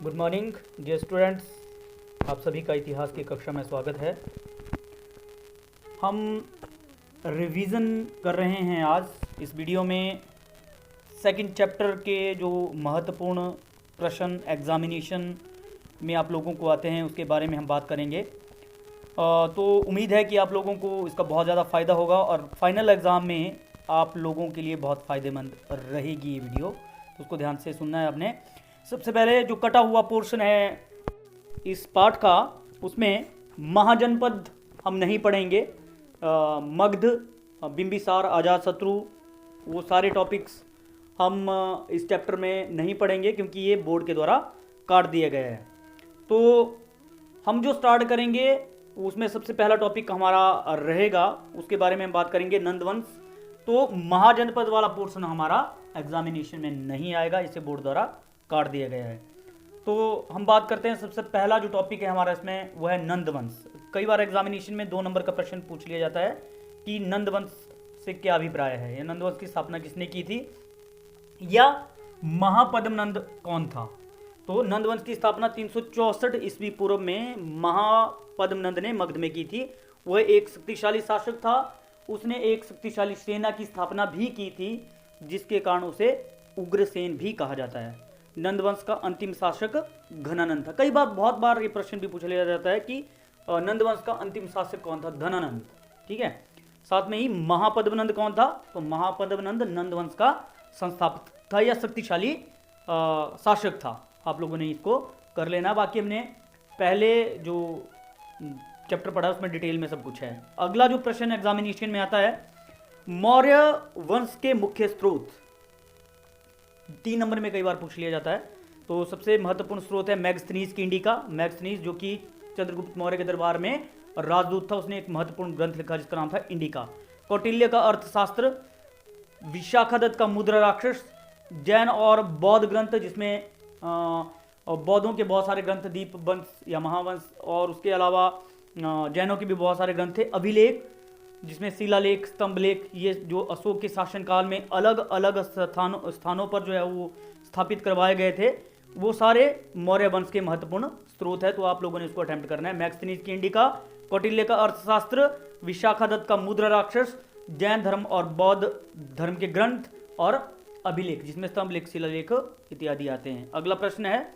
Good morning dear students, आप सभी का इतिहास की कक्षा में स्वागत है। हम रिवीजन कर रहे हैं आज इस वीडियो में सेकंड चैप्टर के जो महत्वपूर्ण प्रश्न एग्जामिनेशन में आप लोगों को आते हैं उसके बारे में हम बात करेंगे। तो उम्मीद है कि आप लोगों को इसका बहुत ज़्यादा फ़ायदा होगा और फाइनल एग्ज़ाम में आप लोगों के लिए बहुत फ़ायदेमंद रहेगी ये वीडियो, तो उसको ध्यान से सुनना है आपने। सबसे पहले जो कटा हुआ पोर्शन है इस पाठ का, उसमें महाजनपद हम नहीं पढ़ेंगे। मगध, बिंबिसार, अजातशत्रु, वो सारे टॉपिक्स हम इस चैप्टर में नहीं पढ़ेंगे क्योंकि ये बोर्ड के द्वारा काट दिए गए हैं। तो हम जो स्टार्ट करेंगे उसमें सबसे पहला टॉपिक हमारा रहेगा, उसके बारे में हम बात करेंगे नंदवंश। तो महाजनपद वाला पोर्शन हमारा एग्जामिनेशन में नहीं आएगा, इसे बोर्ड द्वारा काट दिया गया है। तो हम बात करते हैं, सबसे पहला जो टॉपिक है हमारा इसमें वो है नंदवंश। कई बार एग्जामिनेशन में 2 नंबर का प्रश्न पूछ लिया जाता है कि नंदवंश से क्या अभिप्राय है, या नंदवंश की स्थापना किसने की थी, या महापद्मनंद कौन था। तो नंदवंश की स्थापना 364 ईस्वी पूर्व में महापद्मनंद ने मगध में की थी। वह एक शक्तिशाली शासक था, उसने एक शक्तिशाली सेना की स्थापना भी की थी जिसके कारण उसे उग्रसेन भी कहा जाता है। नंदवंश का अंतिम शासक घनानंद था। कई बार बहुत बार ये प्रश्न भी पूछ लिया जाता है कि नंदवंश का अंतिम शासक कौन था, धनानंद। ठीक है, साथ में ही महापद्मनंद कौन था, तो महापद्मनंद नंदवंश का संस्थापक था या शक्तिशाली शासक था। आप लोगों ने इसको कर लेना। बाकी हमने पहले जो चैप्टर पढ़ा उसमें डिटेल में सब कुछ है। अगला जो प्रश्न एग्जामिनेशन में आता है, मौर्य वंश के मुख्य स्रोत 3 नंबर में कई बार पूछ लिया जाता है। तो सबसे महत्वपूर्ण स्रोत है मैगस्थनीज की इंडिका। मैगस्थनीज जो कि चंद्रगुप्त मौर्य के दरबार में राजदूत था, उसने एक महत्वपूर्ण ग्रंथ लिखा जिसका नाम था इंडिका। कौटिल्य का अर्थशास्त्र, विशाखादत्त का मुद्रा राक्षस, जैन और बौद्ध ग्रंथ जिसमें बौद्धों के बहुत सारे ग्रंथ, दीप वंश या महावंश, और उसके अलावा जैनों के भी बहुत सारे ग्रंथ थे। अभिलेख जिसमें शिलालेख, स्तंभलेख, ये जो अशोक के शासनकाल में अलग अलग स्थानों पर जो है वो स्थापित करवाए गए थे, वो सारे मौर्य वंश के महत्वपूर्ण स्रोत है। तो आप लोगों ने इसको अटेम्प्ट करना है। मैगस्थनीज की इंडिका, कौटिल्य का अर्थशास्त्र, विशाखादत्त का मुद्रा राक्षस, जैन धर्म और बौद्ध धर्म के ग्रंथ, और अभिलेख जिसमें स्तंभलेख, शिलालेख इत्यादि आते हैं। अगला प्रश्न है,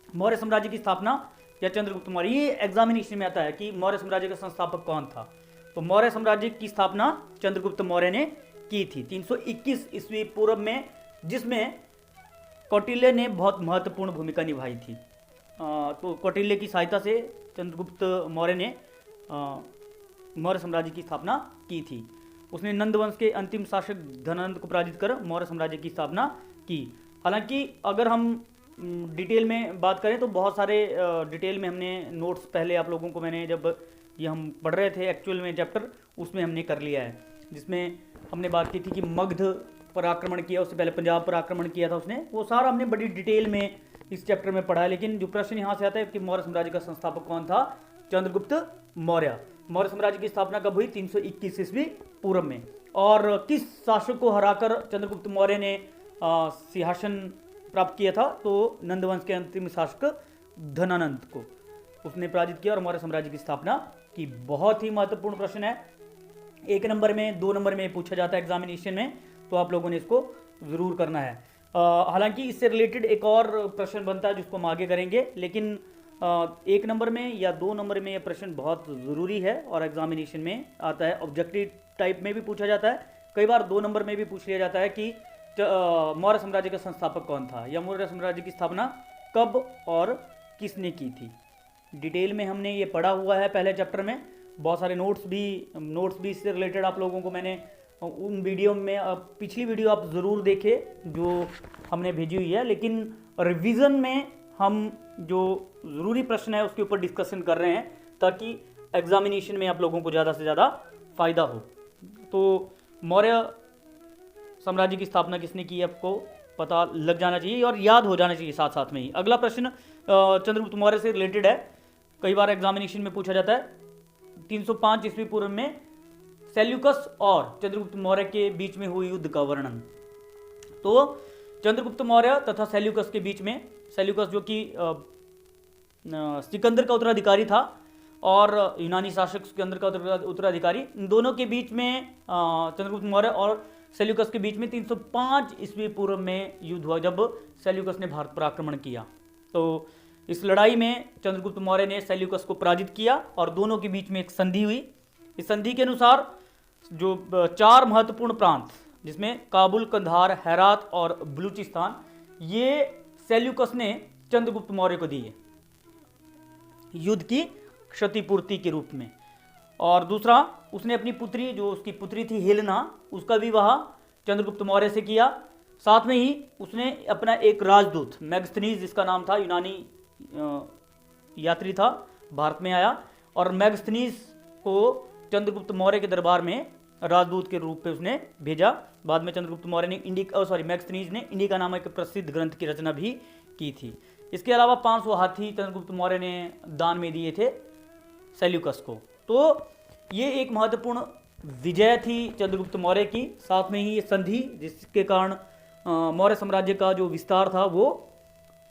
मौर्य साम्राज्य की स्थापना या चंद्रगुप्त मौर्य। ये एग्जामिनेशन में आता है कि मौर्य साम्राज्य का संस्थापक कौन था। तो मौर्य साम्राज्य की स्थापना चंद्रगुप्त मौर्य ने की थी 321 ईस्वी पूर्व में, जिसमें कौटिल्य ने बहुत महत्वपूर्ण भूमिका निभाई थी। तो कौटिल्य की सहायता से चंद्रगुप्त मौर्य ने मौर्य साम्राज्य की स्थापना की थी। उसने नंदवंश के अंतिम शासक धनानंद को पराजित कर मौर्य साम्राज्य की स्थापना की। हालांकि अगर हम डिटेल में बात करें तो बहुत सारे डिटेल में हमने नोट्स पहले आप लोगों को, मैंने जब ये हम पढ़ रहे थे एक्चुअल में चैप्टर, उसमें हमने कर लिया है, जिसमें हमने बात की थी कि मगध पर आक्रमण किया, उससे पहले पंजाब पर आक्रमण किया था उसने। वो सारा हमने बड़ी डिटेल में इस चैप्टर में पढ़ा है। लेकिन जो प्रश्न यहाँ से आता है कि मौर्य साम्राज्य का संस्थापक कौन था, चंद्रगुप्त मौर्य। मौर्य साम्राज्य की स्थापना कब हुई, 321 ईस्वी पूर्व में। और किस शासक को हराकर चंद्रगुप्त मौर्य ने सिंहासन प्राप्त किया था, तो नंदवंश के अंतिम शासक धनानंद को उसने पराजित किया और मौर्य साम्राज्य की स्थापना की। बहुत ही महत्वपूर्ण प्रश्न है, 1 नंबर में, 2 नंबर में पूछा जाता है एग्जामिनेशन में, तो आप लोगों ने इसको जरूर करना है। हालांकि इससे रिलेटेड एक और प्रश्न बनता है जिसको हम आगे करेंगे, लेकिन 1 नंबर में या 2 नंबर में यह प्रश्न बहुत ज़रूरी है और एग्जामिनेशन में आता है। ऑब्जेक्टिव टाइप में भी पूछा जाता है, कई बार 2 नंबर में भी पूछ लिया जाता है कि मौर्य साम्राज्य का संस्थापक कौन था, या मौर्य साम्राज्य की स्थापना कब और किसने की थी। डिटेल में हमने ये पढ़ा हुआ है पहले चैप्टर में। बहुत सारे नोट्स भी इससे रिलेटेड आप लोगों को मैंने उन वीडियो में, पिछली वीडियो आप ज़रूर देखें जो हमने भेजी हुई है। लेकिन रिवीजन में हम जो ज़रूरी प्रश्न है उसके ऊपर डिस्कशन कर रहे हैं ताकि एग्जामिनेशन में आप लोगों को ज़्यादा से ज़्यादा फ़ायदा हो। तो मौर्य साम्राज्य की स्थापना किसने की, आपको पता लग जाना चाहिए और याद हो जाना चाहिए साथ साथ में ही। अगला प्रश्न चंद्रगुप्त मौर्य से रिलेटेड है, कई बार एग्जामिनेशन में पूछा जाता है। 305 ईस्वी पूर्व में सेल्यूकस और चंद्रगुप्त मौर्य के बीच में हुए युद्ध का वर्णन। तो चंद्रगुप्त मौर्य तथा सेल्यूकस के बीच में सेल्यूकस जो कि सिकंदर का उत्तराधिकारी था और यूनानी शासक सिकंदर का उत्तराधिकारी, इन दोनों के बीच में चंद्रगुप्त मौर्य और सेल्यूकस के बीच में 305 ईस्वी पूर्व में युद्ध हुआ, जब सेल्यूकस ने भारत पर आक्रमण किया। तो इस लड़ाई में चंद्रगुप्त मौर्य ने सेल्यूकस को पराजित किया और दोनों के बीच में एक संधि हुई। इस संधि के अनुसार जो 4 महत्वपूर्ण प्रांत, जिसमें काबुल, कंधार, हेरात और बलूचिस्तान, ये सेल्यूकस ने चंद्रगुप्त मौर्य को दिए युद्ध की क्षतिपूर्ति के रूप में। और दूसरा, उसने अपनी पुत्री, जो उसकी पुत्री थी हेलेना, उसका विवाह चंद्रगुप्त मौर्य से किया। साथ में ही उसने अपना एक राजदूत मैगस्थनीज, जिसका नाम था, यूनानी यात्री था, भारत में आया और मैगस्थनीज को चंद्रगुप्त मौर्य के दरबार में राजदूत के रूप में उसने भेजा। बाद में चंद्रगुप्त मौर्य ने मैगस्थनीज ने इंडिका नामक एक प्रसिद्ध ग्रंथ की रचना भी की थी। इसके अलावा 500 हाथी चंद्रगुप्त मौर्य ने दान में दिए थे सेल्यूकस को। तो ये एक महत्वपूर्ण विजय थी चंद्रगुप्त मौर्य की। साथ में ही ये संधि, जिसके कारण मौर्य साम्राज्य का जो विस्तार था वो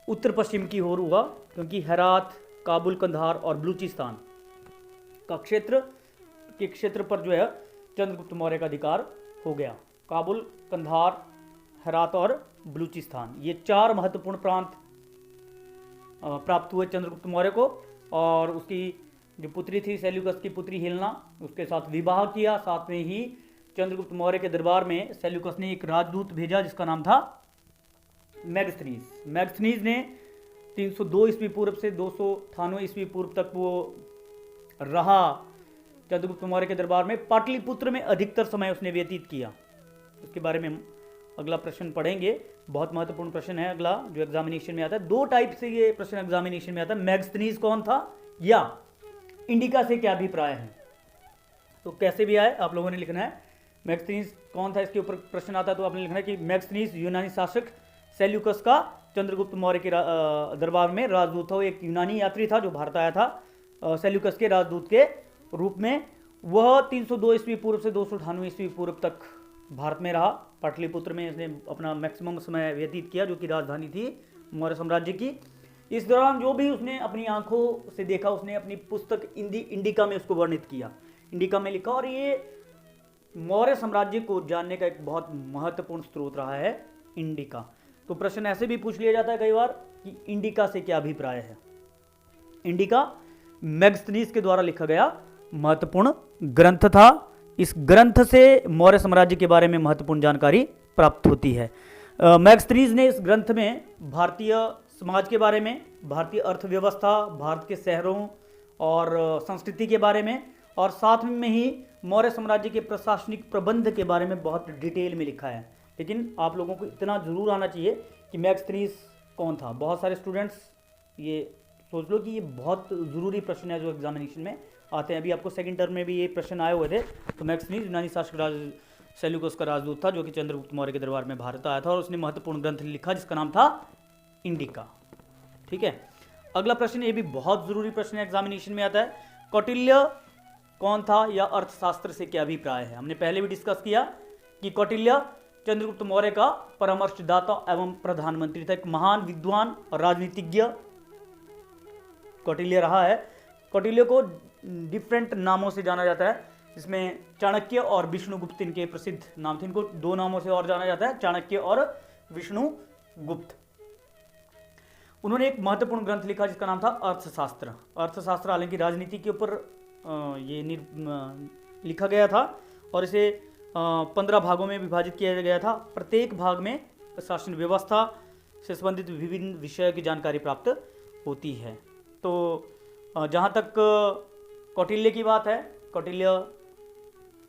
उत्तर पश्चिम की ओर हुआ, क्योंकि हेरात, काबुल, कंधार और बलूचिस्तान का क्षेत्र पर जो है चंद्रगुप्त मौर्य का अधिकार हो गया। काबुल, कंधार, हेरात और बलूचिस्तान, ये 4 महत्वपूर्ण प्रांत प्राप्त हुए चंद्रगुप्त मौर्य को। और उसकी जो पुत्री थी, सेल्यूकस की पुत्री हेलेना, उसके साथ विवाह किया। साथ में ही चंद्रगुप्त मौर्य के दरबार में सेल्यूकस ने एक राजदूत भेजा, जिसका नाम था मैगस्थनीज। मैगस्थनीज ने 302 ईस्वी पूर्व से 298 ईस्वी पूर्व तक वो रहा चंद्रगुप्त मौर्य के दरबार में। पाटलिपुत्र में अधिकतर समय उसने व्यतीत किया। उसके बारे में अगला प्रश्न पढ़ेंगे, बहुत महत्वपूर्ण प्रश्न है अगला, जो एग्जामिनेशन में आता है। 2 टाइप से ये प्रश्न एग्जामिनेशन में आता है, मैगस्थनीज कौन था या इंडिका से क्या अभिप्राय है। तो कैसे भी आए आप लोगों ने लिखना है मैगस्थनीज कौन था, इसके ऊपर प्रश्न आता है तो आपने लिखना है कि मैगस्थनीज यूनानी शासक सेल्यूकस का चंद्रगुप्त मौर्य के दरबार में राजदूत था। वो एक यूनानी यात्री था जो भारत आया था सेल्यूकस के राजदूत के रूप में। वह 302 ईस्वी पूर्व से 298 ईस्वी पूर्व तक भारत में रहा। पाटलिपुत्र में इसने अपना मैक्सिमम समय व्यतीत किया, जो कि राजधानी थी मौर्य साम्राज्य की। इस दौरान जो भी उसने अपनी आंखों से देखा, उसने अपनी पुस्तक इंडिका में उसको वर्णित किया, इंडिका में लिखा। और ये मौर्य साम्राज्य को जानने का एक बहुत महत्वपूर्ण स्रोत रहा है इंडिका। तो प्रश्न ऐसे भी पूछ लिया जाता है कई बार कि इंडिका से क्या अभिप्राय है। इंडिका मैगस्थनीज के द्वारा लिखा गया महत्वपूर्ण ग्रंथ था। इस ग्रंथ से मौर्य साम्राज्य के बारे में महत्वपूर्ण जानकारी प्राप्त होती है। मैगस्थनीज ने इस ग्रंथ में भारतीय समाज के बारे में, भारतीय अर्थव्यवस्था, भारत के शहरों और संस्कृति के बारे में, और साथ में ही मौर्य साम्राज्य के प्रशासनिक प्रबंध के बारे में बहुत डिटेल में लिखा है। लेकिन आप लोगों को इतना जरूर आना चाहिए कि मैगस्थनीज कौन था। बहुत सारे स्टूडेंट्स ये सोच लो कि ये बहुत ज़रूरी प्रश्न है जो एग्जामिनेशन में आते हैं। अभी आपको सेकंड टर्म में भी ये प्रश्न आए हुए थे। तो मैगस्थनीज यूनानी शासक राज सेल्यूकस का राजदूत था, जो कि चंद्रगुप्त मौर्य के दरबार में भारत आया था और उसने महत्वपूर्ण ग्रंथ लिखा जिसका नाम था इंडिका। ठीक है, अगला प्रश्न, ये भी बहुत जरूरी प्रश्न है, एग्जामिनेशन में आता है। कौटिल्य कौन था या अर्थशास्त्र से क्या अभिप्राय है। हमने पहले भी डिस्कस किया कि कौटिल्य चंद्रगुप्त मौर्य का परामर्शदाता एवं प्रधानमंत्री था। एक महान विद्वान और राजनीतिज्ञ कौटिल्य रहा है। कौटिल्य को डिफरेंट नामों से जाना जाता है, जिसमें चाणक्य और विष्णुगुप्त इनके प्रसिद्ध नाम थे। इनको 2 नामों से और जाना जाता है, चाणक्य और विष्णुगुप्त। उन्होंने एक महत्वपूर्ण ग्रंथ लिखा जिसका नाम था अर्थशास्त्र। अर्थशास्त्र हालांकि राजनीति के ऊपर ये लिखा गया था और इसे 15 भागों में विभाजित किया गया था। प्रत्येक भाग में शासन व्यवस्था से संबंधित विभिन्न विषयों की जानकारी प्राप्त होती है। तो जहाँ तक कौटिल्य की बात है, कौटिल्य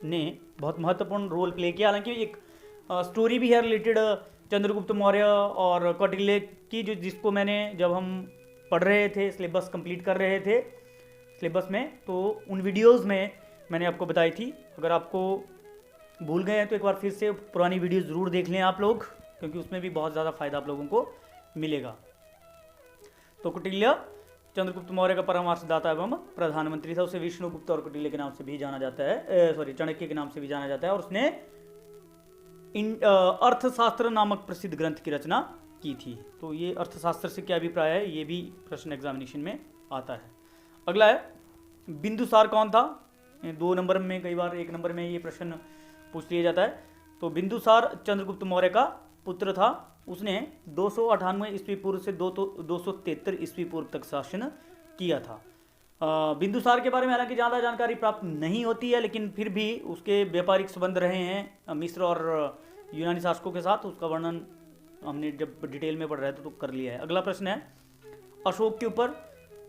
ने बहुत महत्वपूर्ण रोल प्ले किया। हालांकि एक स्टोरी भी है रिलेटेड चंद्रगुप्त मौर्य और कौटिल्य की, जिसको मैंने जब हम पढ़ रहे थे, सिलेबस कंप्लीट कर रहे थे सिलेबस में, तो उन वीडियोस में मैंने आपको बताई थी। अगर आपको भूल गए हैं तो एक बार फिर से पुरानी वीडियो ज़रूर देख लें आप लोग, क्योंकि उसमें भी बहुत ज़्यादा फायदा आप लोगों को मिलेगा। तो कौटिल्य चंद्रगुप्त मौर्य का परामर्शदाता एवं प्रधानमंत्री था। उसे विष्णुगुप्त और कौटिल्य के नाम से भी जाना जाता है, चाणक्य के नाम से भी जाना जाता है। और उसने अर्थशास्त्र नामक प्रसिद्ध ग्रंथ की रचना की थी। तो ये अर्थशास्त्र से क्या अभिप्राय है, ये भी प्रश्न एग्जामिनेशन में आता है। अगला है बिंदुसार कौन था। 2 नंबर में, कई बार 1 नंबर में ये प्रश्न पूछ लिया जाता है। तो बिंदुसार चंद्रगुप्त मौर्य का पुत्र था। उसने 298 ईस्वी पूर्व से 273 ईस्वी पूर्व तक शासन किया था। बिंदुसार के बारे में हालांकि ज़्यादा जानकारी प्राप्त नहीं होती है, लेकिन फिर भी उसके व्यापारिक संबंध रहे हैं मिस्र और यूनानी शासकों के साथ। उसका वर्णन हमने जब डिटेल में पढ़ रहे थे तो कर लिया है। अगला प्रश्न है अशोक के ऊपर।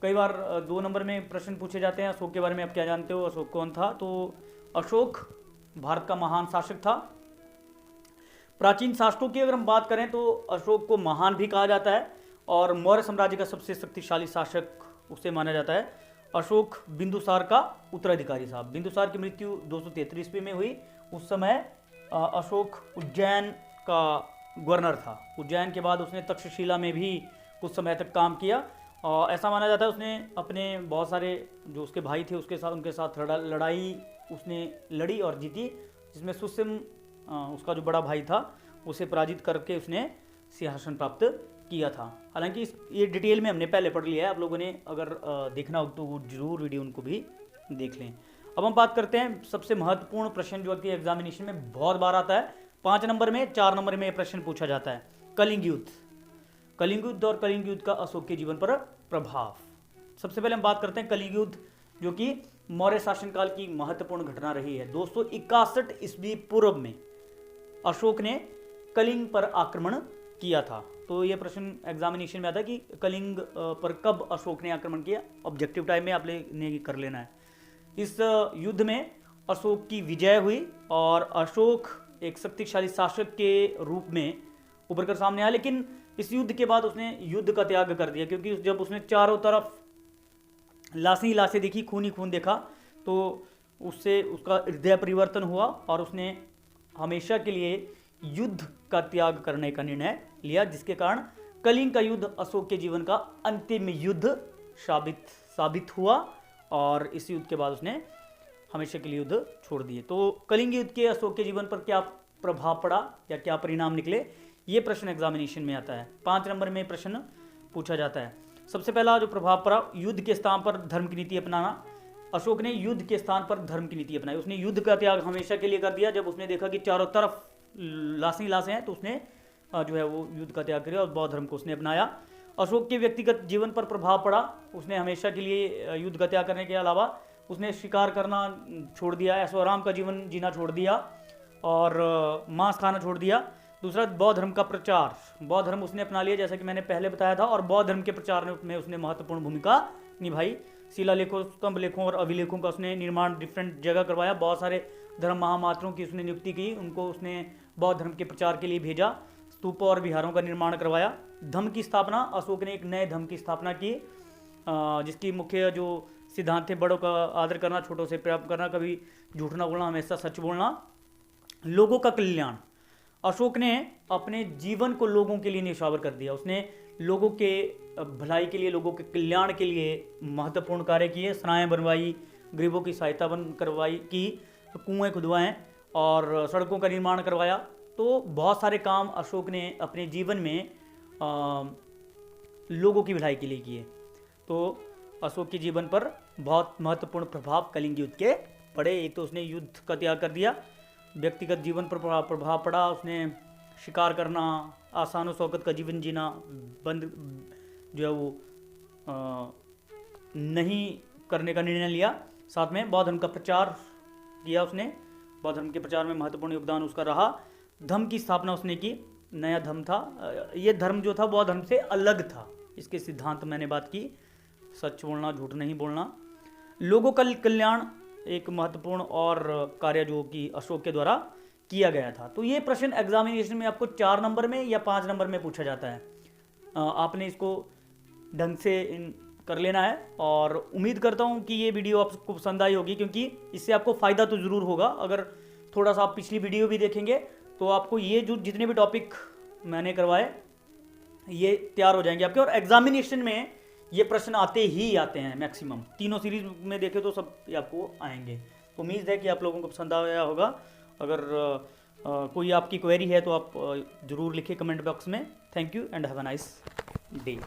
कई बार 2 नंबर में प्रश्न पूछे जाते हैं। अशोक के बारे में आप क्या जानते हो, अशोक कौन था। तो अशोक भारत का महान शासक था। प्राचीन शासकों की अगर हम बात करें तो अशोक को महान भी कहा जाता है और मौर्य साम्राज्य का सबसे शक्तिशाली शासक उसे माना जाता है। अशोक बिंदुसार का उत्तराधिकारी था। बिंदुसार की मृत्यु 273 ईस्वी में हुई। उस समय अशोक उज्जैन का गवर्नर था। उज्जैन के बाद उसने तक्षशिला में भी कुछ समय तक काम किया और ऐसा माना जाता है उसने अपने बहुत सारे जो उसके भाई थे उनके साथ लड़ाई उसने लड़ी और जीती, जिसमें सुसिम उसका जो बड़ा भाई था उसे पराजित करके उसने सिंहासन प्राप्त किया था। हालांकि ये डिटेल में हमने पहले पढ़ लिया है। आप लोगों ने अगर देखना हो तो जरूर वीडियो उनको भी देख लें। अब हम बात करते हैं सबसे महत्वपूर्ण प्रश्न जो कि एग्जामिनेशन में बहुत बार आता है। 5 नंबर में, 4 नंबर में प्रश्न पूछा जाता है, कलिंग युद्ध। कलिंग युद्ध और कलिंग युद्ध का अशोक के जीवन पर प्रभाव। सबसे पहले हम बात करते हैं कलिंग युद्ध, जो कि मौर्य शासनकाल की महत्वपूर्ण घटना रही है। 261 ईस्वी पूर्व में अशोक ने कलिंग पर आक्रमण किया था। तो ये प्रश्न एग्जामिनेशन में आता है कि कलिंग पर कब अशोक ने आक्रमण किया। ऑब्जेक्टिव टाइम में आपने कर लेना है। इस युद्ध में अशोक की विजय हुई और अशोक एक शक्तिशाली शासक के रूप में उभर कर सामने आया। लेकिन इस युद्ध के बाद उसने युद्ध का त्याग कर दिया, क्योंकि जब उसने चारों तरफ लाशें ही लाशें देखी, खून ही खून देखा, तो उससे उसका हृदय परिवर्तन हुआ और उसने हमेशा के लिए युद्ध का त्याग करने का निर्णय लिया, जिसके कारण कलिंग का युद्ध अशोक के जीवन का अंतिम युद्ध साबित हुआ और इस युद्ध के बाद उसने हमेशा के लिए युद्ध छोड़ दिए। तो कलिंग युद्ध के अशोक के जीवन पर क्या प्रभाव पड़ा या क्या परिणाम निकले, ये प्रश्न एग्जामिनेशन में आता है। 5 नंबर में प्रश्न पूछा जाता है। सबसे पहला जो प्रभाव पड़ा, युद्ध के स्थान पर धर्म की नीति अपनाना। अशोक ने युद्ध के स्थान पर धर्म की नीति अपनाई। उसने युद्ध का त्याग हमेशा के लिए कर दिया। जब उसने देखा कि चारों तरफ लाशें लाशें हैं तो उसने जो है वो युद्ध का त्याग किया और बौद्ध धर्म को उसने अपनाया। अशोक के व्यक्तिगत जीवन पर प्रभाव पड़ा। उसने हमेशा के लिए युद्ध का त्याग करने के अलावा उसने शिकार करना छोड़ दिया, ऐशो आराम का जीवन जीना छोड़ दिया और मांस खाना छोड़ दिया। दूसरा, बौद्ध धर्म का प्रचार। बौद्ध धर्म उसने अपना लिया, जैसा कि मैंने पहले बताया था, और बौद्ध धर्म के प्रचार में उसने महत्वपूर्ण भूमिका निभाई। शिलालेखों, स्तंभ लेखों और अभिलेखों का उसने निर्माण डिफरेंट जगह करवाया। बहुत सारे धर्म महामात्रों की उसने नियुक्ति की, उनको उसने बौद्ध धर्म के प्रचार के लिए भेजा। स्तूपों और विहारों का निर्माण करवाया। धम्म की स्थापना, अशोक ने एक नए धम्म की स्थापना की, जिसकी मुख्य जो सिद्धांत थे, बड़ों का आदर करना, छोटों से प्रेम करना, कभी झूठ ना बोलना, हमेशा सच बोलना। लोगों का कल्याण, अशोक ने अपने जीवन को लोगों के लिए न्यौछावर कर दिया। उसने लोगों के भलाई के लिए, लोगों के कल्याण के लिए महत्वपूर्ण कार्य किए। सराएं बनवाई, गरीबों की सहायता करवाई की, कुएं खुदवाएं और सड़कों का निर्माण करवाया। तो बहुत सारे काम अशोक ने अपने जीवन में लोगों की भलाई के लिए किए। तो अशोक के जीवन पर बहुत महत्वपूर्ण प्रभाव कलिंग युद्ध के पड़े। एक तो उसने युद्ध का त्याग कर दिया, व्यक्तिगत जीवन पर प्रभाव पड़ा। उसने शिकार करना, आसान शौकत का जीवन जीना बंद जो है वो नहीं करने का निर्णय लिया। साथ में बौद्ध धर्म का प्रचार किया उसने। बौद्ध धर्म के प्रचार में महत्वपूर्ण योगदान उसका रहा। धर्म की स्थापना उसने की, नया धर्म था। ये धर्म जो था बौद्ध धर्म से अलग था। इसके सिद्धांत मैंने बात की, सच बोलना, झूठ नहीं बोलना। लोगों का कल्याण एक महत्वपूर्ण और कार्य जो कि अशोक के द्वारा किया गया था। तो ये प्रश्न एग्जामिनेशन में आपको 4 नंबर में या 5 नंबर में पूछा जाता है। आपने इसको ढंग से कर लेना है और उम्मीद करता हूँ कि ये वीडियो आपको पसंद आई होगी, क्योंकि इससे आपको फ़ायदा तो ज़रूर होगा। अगर थोड़ा सा आप पिछली वीडियो भी देखेंगे तो आपको ये जो जितने भी टॉपिक मैंने करवाए ये तैयार हो जाएंगे आपके, और एग्जामिनेशन में ये प्रश्न आते ही आते हैं मैक्सिमम। तीनों सीरीज में देखें तो सब आपको आएंगे। तो उम्मीद है कि आप लोगों को पसंद आया होगा। अगर कोई आपकी क्वेरी है तो आप ज़रूर लिखें कमेंट बॉक्स में। Thank you and have a nice day.